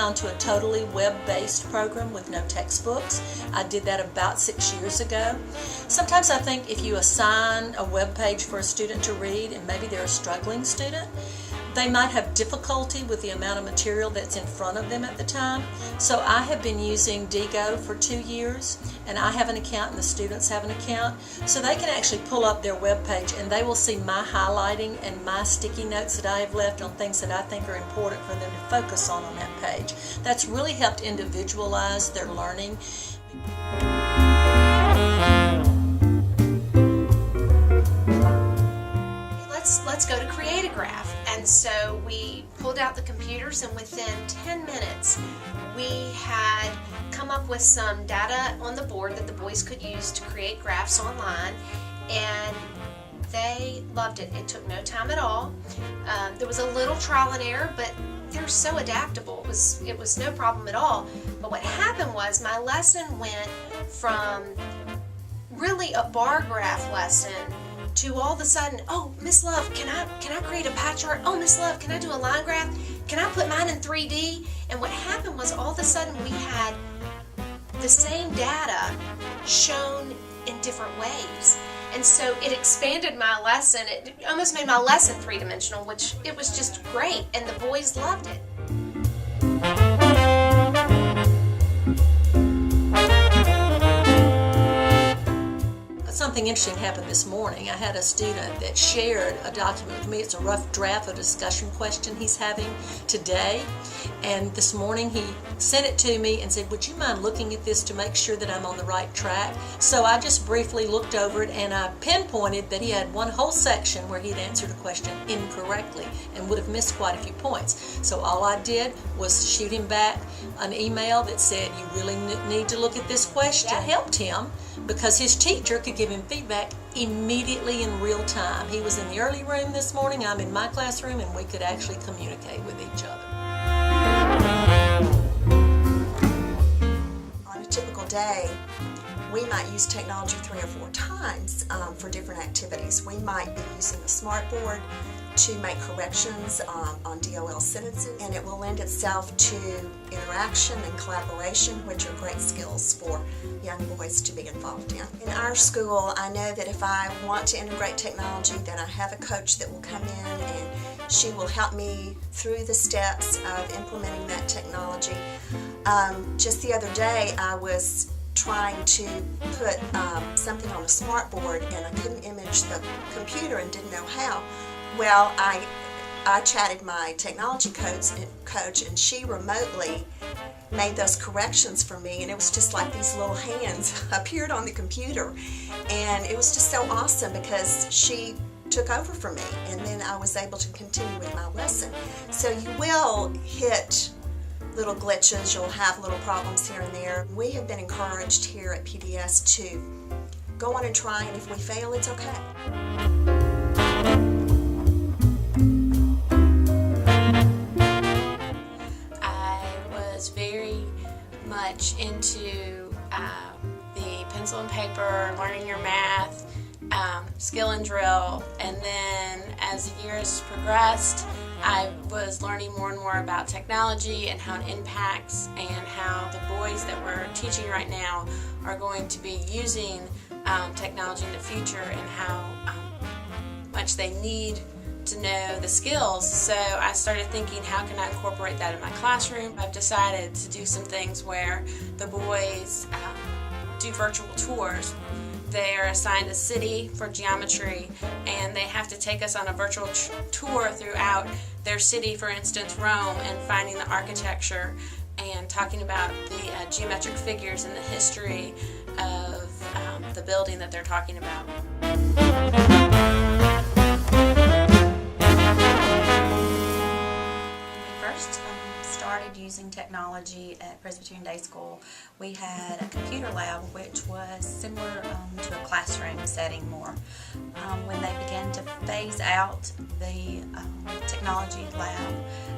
gone to a totally web-based program with no textbooks. I did that about 6 years ago. Sometimes I think if you assign a web page for a student to read, and maybe they're a struggling student, they might have difficulty with the amount of material that's in front of them at the time. So I have been using Digo for 2 years, and I have an account and the students have an account, so they can actually pull up their web page and they will see my highlighting and my sticky notes that I have left on things that I think are important for them to focus on that page. That's really helped individualize their learning. Let's go to create a graph. And so we pulled out the computers, and within 10 minutes we had come up with some data on the board that the boys could use to create graphs online, and they loved it. It took no time at all. There was a little trial and error, but they're so adaptable. It was no problem at all. But what happened was my lesson went from really a bar graph lesson to all of a sudden, oh, Miss Love, can I create a pie chart? Oh, Miss Love, can I do a line graph? Can I put mine in 3D? And what happened was all of a sudden we had the same data shown in different ways. And so it expanded my lesson. It almost made my lesson three-dimensional, which it was just great, and the boys loved it. Something interesting happened this morning. I had a student that shared a document with me. It's a rough draft of a discussion question he's having today. And this morning he sent it to me and said, would you mind looking at this to make sure that I'm on the right track? So I just briefly looked over it, and I pinpointed that he had one whole section where he'd answered a question incorrectly and would have missed quite a few points. So all I did was shoot him back an email that said, you really need to look at this question. That helped him because his teacher could give him feedback immediately in real time. He was in the early room this morning, I'm in my classroom, and we could actually communicate with each other. On a typical day, we might use technology 3 or 4 times for different activities. We might be using a smartboard to make corrections on DOL sentences, and it will lend itself to interaction and collaboration, which are great skills for young boys to be involved in. In our school, I know that if I want to integrate technology, then I have a coach that will come in and she will help me through the steps of implementing that technology. Just the other day, I was trying to put something on a smartboard, and I couldn't image the computer and didn't know how. Well, I chatted my technology coach, and she remotely made those corrections for me, and it was just like these little hands appeared on the computer, and it was just so awesome because she took over for me, and then I was able to continue with my lesson. So you will hit little glitches, you'll have little problems here and there. We have been encouraged here at PDS to go on and try, and if we fail, it's okay. Very much into the pencil and paper, learning your math, skill and drill, and then as the years progressed, I was learning more and more about technology and how it impacts, and how the boys that we're teaching right now are going to be using technology in the future, and how much they need to know the skills. So I started thinking, how can I incorporate that in my classroom? I've decided to do some things where the boys do virtual tours. They are assigned a city for geometry, and they have to take us on a virtual tour throughout their city, for instance Rome, and finding the architecture and talking about the geometric figures and the history of the building that they're talking about. Started using technology at Presbyterian Day School. We had a computer lab which was similar to a classroom setting more. When they began to phase out the technology lab,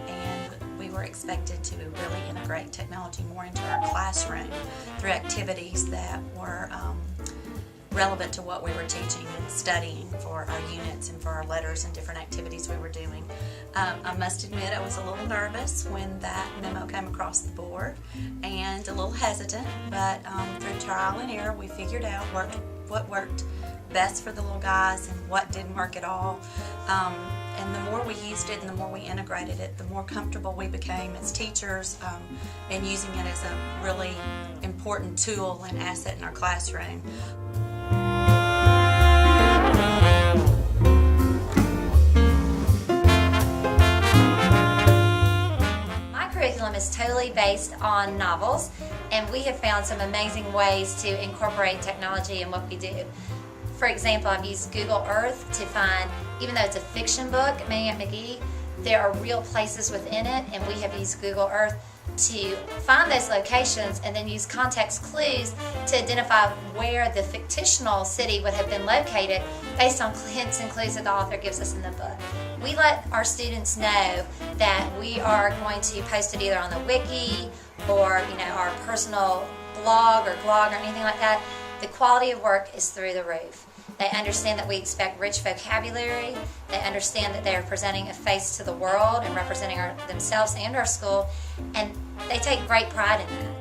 and we were expected to really integrate technology more into our classroom through activities that were relevant to what we were teaching and studying for our units and for our letters and different activities we were doing. I must admit I was a little nervous when that memo came across the board and a little hesitant, but through trial and error we figured out what worked best for the little guys and what didn't work at all. And the more we used it and the more we integrated it, the more comfortable we became as teachers and using it as a really important tool and asset in our classroom. My curriculum is totally based on novels, and we have found some amazing ways to incorporate technology in what we do. For example, I've used Google Earth to find, even though it's a fiction book, Minnie at McGee, there are real places within it, and we have used Google Earth to find those locations and then use context clues to identify where the fictional city would have been located based on hints and clues that the author gives us in the book. We let our students know that we are going to post it either on the wiki or our personal blog or anything like that. The quality of work is through the roof. They understand that we expect rich vocabulary. They understand that they are presenting a face to the world and representing themselves and our school, and they take great pride in that.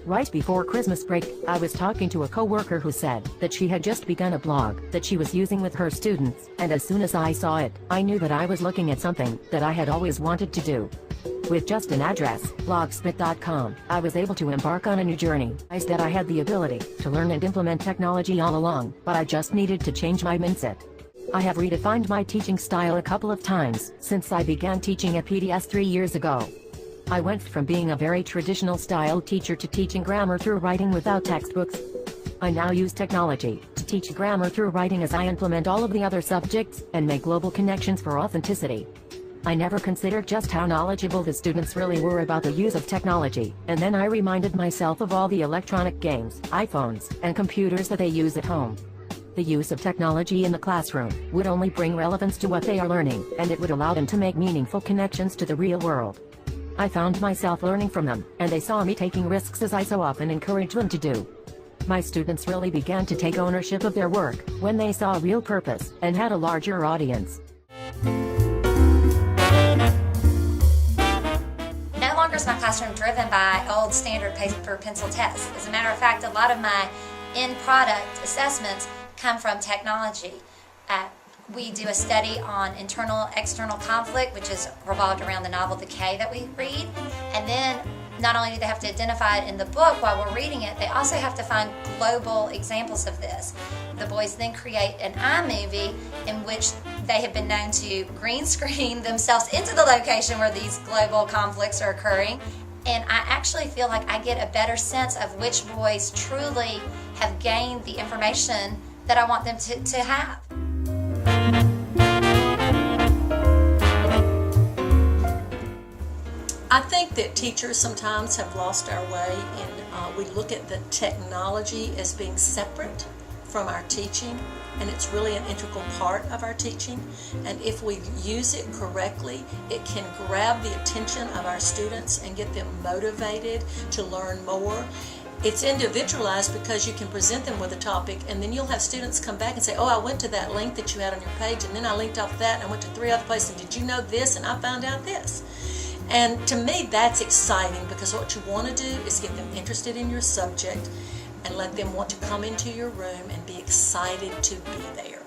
Right before Christmas break, I was talking to a coworker who said that she had just begun a blog that she was using with her students, and as soon as I saw it, I knew that I was looking at something that I had always wanted to do. With just an address, blogspot.com, I was able to embark on a new journey. I realized that I had the ability to learn and implement technology all along, but I just needed to change my mindset. I have redefined my teaching style a couple of times since I began teaching at PDS 3 years ago. I went from being a very traditional style teacher to teaching grammar through writing without textbooks. I now use technology to teach grammar through writing as I implement all of the other subjects and make global connections for authenticity. I never considered just how knowledgeable the students really were about the use of technology, and then I reminded myself of all the electronic games, iPhones, and computers that they use at home. The use of technology in the classroom would only bring relevance to what they are learning, and it would allow them to make meaningful connections to the real world. I found myself learning from them, and they saw me taking risks as I so often encourage them to do. My students really began to take ownership of their work when they saw real purpose and had a larger audience. No longer is my classroom driven by old standard paper pencil tests. As a matter of fact, a lot of my end product assessments come from technology. We do a study on internal-external conflict, which is revolved around the novel The K that we read. And then not only do they have to identify it in the book while we're reading it, they also have to find global examples of this. The boys then create an iMovie in which they have been known to green screen themselves into the location where these global conflicts are occurring. And I actually feel like I get a better sense of which boys truly have gained the information that I want them to have. I think that teachers sometimes have lost our way, and we look at the technology as being separate from our teaching, and it's really an integral part of our teaching. And if we use it correctly, it can grab the attention of our students and get them motivated to learn more. It's individualized because you can present them with a topic, and then you'll have students come back and say, oh, I went to that link that you had on your page, and then I linked off that, and I went to 3 other places, and did you know this, and I found out this. And to me, that's exciting, because what you want to do is get them interested in your subject and let them want to come into your room and be excited to be there.